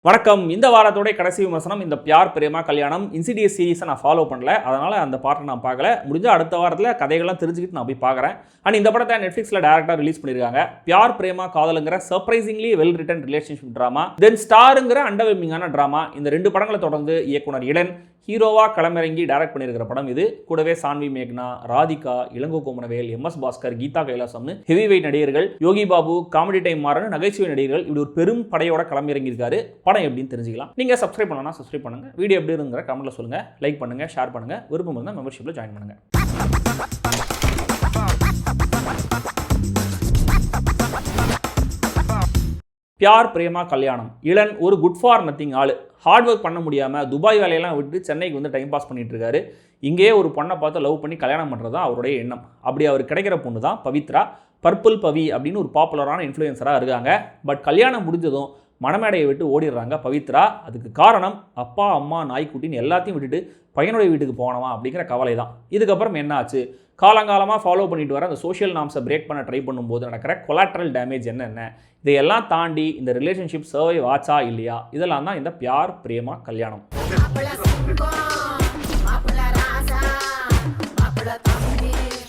வணக்கம். இந்த வாரத்தோட கடைசி விமர்சனம் இந்த பியார் பிரேமா கல்யாணம் இன்சிடியஸ் சீரிஸை நான் ஃபாலோ பண்ணல, அதனால் அந்த பார்ட்டை நான் பார்க்கல. முடிஞ்ச அடுத்த வாரத்தில் கதைகள்லாம் தெரிஞ்சுக்கிட்டு நான் போய் பார்க்குறேன். அண்ட் இந்த படத்தை நெட்ஃப்ளிக்ஸில் டேரக்டாக ரிலீஸ் பண்ணியிருக்காங்க. பியார் பிரேமா காதலுங்கிற surprisingly well written relationship drama, then ஸ்டாருங்கிற அண்டர்வெல்மிங்கான ட்ராமா. இந்த ரெண்டு படங்களை தொடர்ந்து இயக்குனர் இளன் ஹீரோவா களமிறங்கி டைரக்ட் பண்ணியிருக்கிற படம் இது. கூடவே சான்வி மேக்னா, ராதிகா, இளங்கோ குமரவேல், எம்.எஸ். பாஸ்கர், கீதா கைலாசம்னு ஹெவி வெயிட் நடிகர்கள், யோகி பாபு, காமெடி டைம் மாறன், நகைச்சுவை நடிகர்கள், இப்படி ஒரு பெரும் படையோட களமிறங்கியிருக்காரு. படம் எப்படின்னு தெரிஞ்சுக்கலாம். நீங்க சப்ஸ்கிரைப் பண்ணலாம், சப்ஸ்கிரைப் பண்ணுங்க. வீடியோ எப்படி இருங்கிற கமெண்ட்ல சொல்லுங்க, லைக் பண்ணுங்க, ஷேர் பண்ணுங்க. விருப்பம் இருந்தால் மெம்பர்ஷிப்ல ஜாயின் பண்ணுங்க. பியார் பிரேமா கல்யாணம். இளன் ஒரு குட் ஃபார் நத்திங் ஆளு. ஹார்ட் ஒர்க் பண்ண முடியாமல் துபாய் வேலையெல்லாம் விட்டு சென்னைக்கு வந்து டைம் பாஸ் பண்ணிட்டு இருக்காரு. இங்கேயே ஒரு பொண்ணை பார்த்து லவ் பண்ணி கல்யாணம் பண்ணுறது தான் அவருடைய எண்ணம். அப்படி அவர் கிடைக்கிற பொண்ணு தான் பவித்ரா. பர்பிள் பவி அப்படின்னு ஒரு பாப்புலரான இன்ஃப்ளூயன்சராக இருக்காங்க. பட் கல்யாணம் முடிஞ்சதும் மணமேடையை விட்டு ஓடிடுறாங்க பவித்ரா. அதுக்கு காரணம் அப்பா அம்மா நாய்க்குட்டின்னு எல்லாத்தையும் விட்டுட்டு பையனுடைய வீட்டுக்கு போனவா அப்படிங்கிற கவலை தான். இதுக்கப்புறம் என்ன ஆச்சு? காலங்காலமாக ஃபாலோ பண்ணிட்டு வர அந்த சோஷியல் நார்ம்ஸை பிரேக் பண்ண ட்ரை பண்ணும்போது நடக்கிற கொலாட்ரல் டேமேஜ் என்னென்ன, இதையெல்லாம் தாண்டி இந்த ரிலேஷன்ஷிப் சர்வைவ் ஆச்சா இல்லையா, இதெல்லாம் தான் இந்த பியார் பிரேமா கல்யாணம்.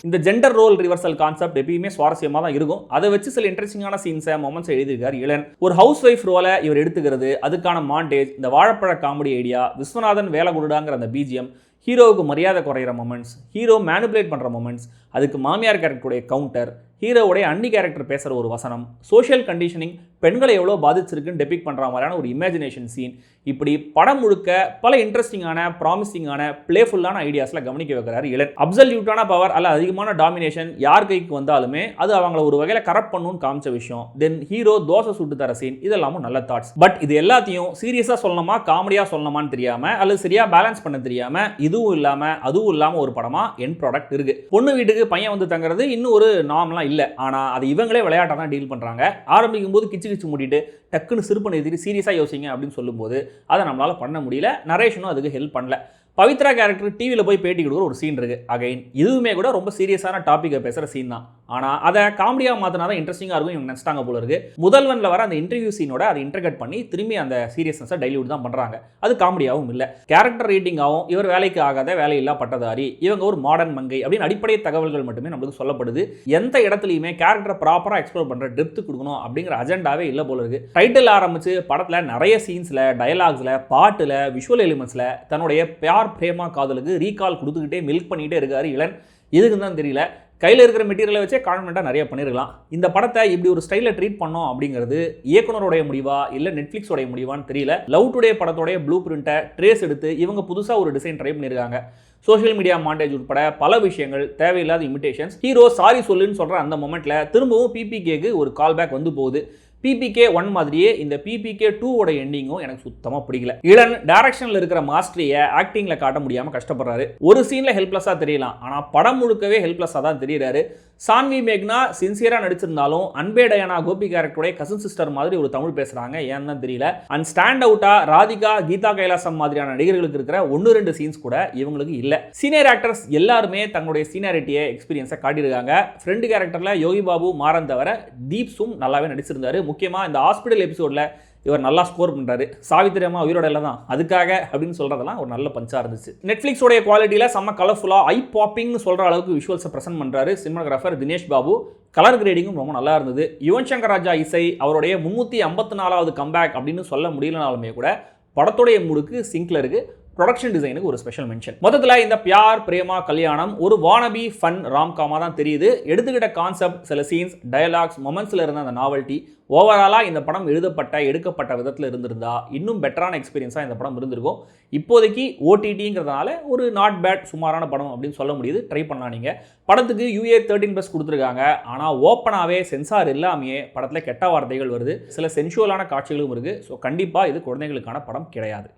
இந்த ஜெண்டர் ரோல் ரிவர்சல் கான்செப்ட் எப்பயுமே சுவாரஸ்யமாக தான் இருக்கும். அதை வச்சு சில இன்ட்ரெஸ்டிங்கான சீன்ஸை மொமெண்ட்ஸ் எழுதியிருக்கார் இளன். ஒரு ஹவுஸ் ஒய்ஃப் ரோலை இவர் எடுத்துக்கிறது, அதுக்கான மாண்டேஜ், இந்த வாழைப்பழ காமெடி ஐடியா, விஸ்வநாதன் வேலை கொடுடாங்கிற அந்த பிஜிஎம், ஹீரோவுக்கு மரியாதை குறையிற மொமெண்ட்ஸ், ஹீரோ மேனிபுலேட் பண்ணுற மொமெண்ட்ஸ், அதுக்கு மாமியார் கேரக்டருடைய கவுண்டர், ஹீரோவுடைய அன்னி கேரக்டர் பேசுகிற ஒரு வசனம், சோஷியல் கண்டிஷனிங் பெண்களை எவ்வளோ பாதிச்சிருக்குன்னு டெபிக் பண்ணுற மாதிரியான ஒரு இமேஜினேஷன் சீன், இப்படி படம் முழுக்க பல இன்ட்ரெஸ்டிங்கான ப்ராமிசிங்கான பிளேஃபுல்லான ஐடியாஸில் கவனிக்க வைக்கிறார் இளன். அப்சல்யூட்டான பவர் அல்ல அதிகமான டாமினேஷன் யார் கைக்கு வந்தாலுமே அது அவங்கள ஒரு வகையில் கரெக்ட் பண்ணணும்னு காமிச்ச விஷயம். தென் ஹீரோ தோசை சுட்டு தர சீன், இதெல்லாமும் நல்ல தாட்ஸ். பட் இது எல்லாத்தையும் சீரியஸாக சொல்லணுமா காமெடியாக சொல்லணுமான்னு தெரியாமல் அல்லது சரியாக பேலன்ஸ் பண்ண தெரியாமல் இதுவும் இல்லாமல் அதுவும் இல்லாமல் ஒரு படமாக என் ப்ராடக்ட் இருக்கு. பொண்ணு வீட்டுக்கு பையன் வந்து தங்குறது இன்னும் ஒரு நார்மலாக இல்லை, ஆனால் அது இவங்களே விளையாட்டாக தான் டீல் பண்ணுறாங்க. ஆரம்பிக்கும் போது கிச்சு கிச்சு மூடிட்டு டக்குன்னு சிறுப்பு நிறுத்தி சீரியஸாக யோசிங்க அப்படின்னு சொல்லும்போது அதை நம்மளால் பண்ண முடியல. நரேஷனும் அதுக்கு ஹெல்ப் பண்ணல. பவித்ரா கேரக்டர் டிவியில் போய் பேட்டி கொடுக்குற ஒரு சீன் இருக்குது. அகைன் இதுவுமே கூட ரொம்ப சீரியஸான டாப்பிக்கை பேசுகிற சீன் தான். ஆனால் அதை காமெடியாக மாற்றினா தான் இன்ட்ரெஸ்டிங்காக இருக்கும் இவங்க நினச்சிட்டாங்க போல இருக்குது. முதல்வனில் வர அந்த இன்டர்வியூ சீனோட அதை இன்டர்கட் பண்ணி திரும்பி அந்த சீரியஸ்னஸை டைல்யூட் தான் பண்ணுறாங்க. அது காமெடியாகவும் இல்லை. கேரக்டர் ரேட்டிங்காகவும் இவர் வேலைக்கு ஆகாத வேலையில்லா பட்டதாரி, இவங்க ஒரு மாடர்ன் மங்கை அப்படின்னு அடிப்படை தகவல்கள் மட்டுமே நம்மளுக்கு சொல்லப்படுது. எந்த இடத்துலையுமே கேரக்டரை ப்ராப்பராக எக்ஸ்ப்ளோர் பண்ணுற டெப்த் கொடுக்கணும் அப்படிங்கிற அஜெண்டாவே இல்லை போல இருக்குது. டைட்டில் ஆரம்பித்து படத்தில் நிறைய சீன்ஸில், டயலாக்ஸில், பாட்டில், விஷுவல் எலிமெண்ட்ஸில் தன்னுடைய பியார் பிரேமா காதலுக்கு ரீகால் கொடுத்துக்கிட்டே மில்க் பண்ணிகிட்டே இருக்காரு இளன். இதுக்கு தான் தெரியல, கையில் இருக்கிற மெட்டீரியலை வச்சே கான்ஃபிடென்ட்டாக நிறைய பண்ணியிருக்கலாம். இந்த படத்தை இப்படி ஒரு ஸ்டைலில் ட்ரீட் பண்ணோம் அப்படிங்கிறது இயக்குனருடைய முடிவா இல்லை நெட்ஃப்ளிக்ஸோடைய முடிவான்னு தெரியல. லவ் டுடே படத்தோடைய ப்ளூ பிரிண்ட்டை ட்ரேஸ் எடுத்து இவங்க புதுசாக ஒரு டிசைன் ட்ரை பண்ணியிருக்காங்க. சோஷியல் மீடியா மாண்டேஜ் உட்பட பல விஷயங்கள், தேவையில்லாத இமிடேஷன்ஸ், ஹீரோ சாரி சொல்லுன்னு சொல்கிற அந்த மொமெண்ட்டில் திரும்பவும் பிபிகேக்கு ஒரு கால் பேக் வந்து போகுது. PPK 1 மாதிரியே இந்த PPK 2 ஓட எண்டிங்கும் எனக்கு சுத்தமாக பிடிக்கல. இளன் டைரக்ஷனில் இருக்கிற மாஸ்டரியை ஆக்டிங்கில் காட்ட முடியாமல் கஷ்டப்படுறாரு. ஒரு சீனில் ஹெல்ப்லெஸ்ஸாக தெரியலாம், ஆனால் படம் முழுக்கவே ஹெல்ப்லெஸ்ஸாக தான் தெரியுறாரு. சான்வி மேக்னா சின்சியராக நடிச்சிருந்தாலும் அன்பே டயானா கோபி கேரக்டருடைய கசின் சிஸ்டர் மாதிரி ஒரு தமிழ் பேசுகிறாங்க, ஏன்னு தான் தெரியல. அண்ட் ஸ்டாண்ட் அவுட்டாக ராதிகா, கீதா கைலாசம் மாதிரியான நடிகர்களுக்கு இருக்கிற 1-2 சீன்ஸ் கூட இவங்களுக்கு இல்லை. சீனியர் ஆக்டர்ஸ் எல்லாருமே தங்களுடைய சீனியாரிட்டியை எக்ஸ்பீரியன்ஸை காட்டியிருக்காங்க. ஃப்ரெண்டு கேரக்டரில் யோகி பாபு மாறன் தவிர தீப்ஸும் நல்லாவே நடிச்சிருந்தாரு. முக்கியமாக இந்த ஹாஸ்பிட்டல் எபிசோடில் இவர் நல்லா ஸ்கோர் பண்ணுறாரு. சாவித்திரி அம்மா உயிரோட இல்லை தான் அதுக்காக அப்படின்னு சொல்கிறதெல்லாம் ஒரு நல்ல பஞ்சாக இருந்துச்சு. நெட்ஃப்ளிக்ஸோடைய குவாலிட்டியில் செம்ம கலர்ஃபுல்லாக ஐ பாப்பிங்னு சொல்கிற அளவுக்கு விஷுவல்ஸை ப்ரெசென்ட் பண்ணுறாரு சினிமாகிராஃபர் தினேஷ் பாபு. கலர் கிரேடிங்கும் ரொம்ப நல்லா இருந்தது. யுவன் சங்கர் ராஜா இசை அவருடைய 354வது கம்பேக் அப்படின்னு சொல்ல முடியலனாலுமே கூட படத்துடைய மூடுக்கு சிங்க்ல இருக்கு. ப்ரொடக்ஷன் டிசைனுக்கு ஒரு ஸ்பெஷல் மென்ஷன். மொத்தத்தில் இந்த பியார் பிரேமா கல்யாணம் ஒரு வானபி ஃபன் ராம்காமாக தான் தெரியுது. எடுத்துக்கிட்ட கான்செப்ட், சில சீன்ஸ், டயலாக்ஸ், மொமெண்ட்ஸில் இருந்த அந்த நாவல்ட்டி, ஓவராலாக இந்த படம் எடுக்கப்பட்ட விதத்தில் இருந்திருந்தா இன்னும் பெட்டரான எக்ஸ்பீரியன்ஸாக இந்த படம் இருந்திருக்கும். இப்போதைக்கு OTTங்கிறதுனால ஒரு நாட் பேட் சுமாரான படம் அப்படின்னு சொல்ல முடியுது. ட்ரை பண்ணலாம். நீங்கள் படத்துக்கு UA 13+ கொடுத்துருக்காங்க. ஆனால் ஓப்பனாகவே சென்சார் இல்லாமையே படத்தில் கெட்ட வார்த்தைகள் வருது, சில சென்சுவலான காட்சிகளும் இருக்குது. ஸோ கண்டிப்பாக இது குழந்தைகளுக்கான படம் கிடையாது.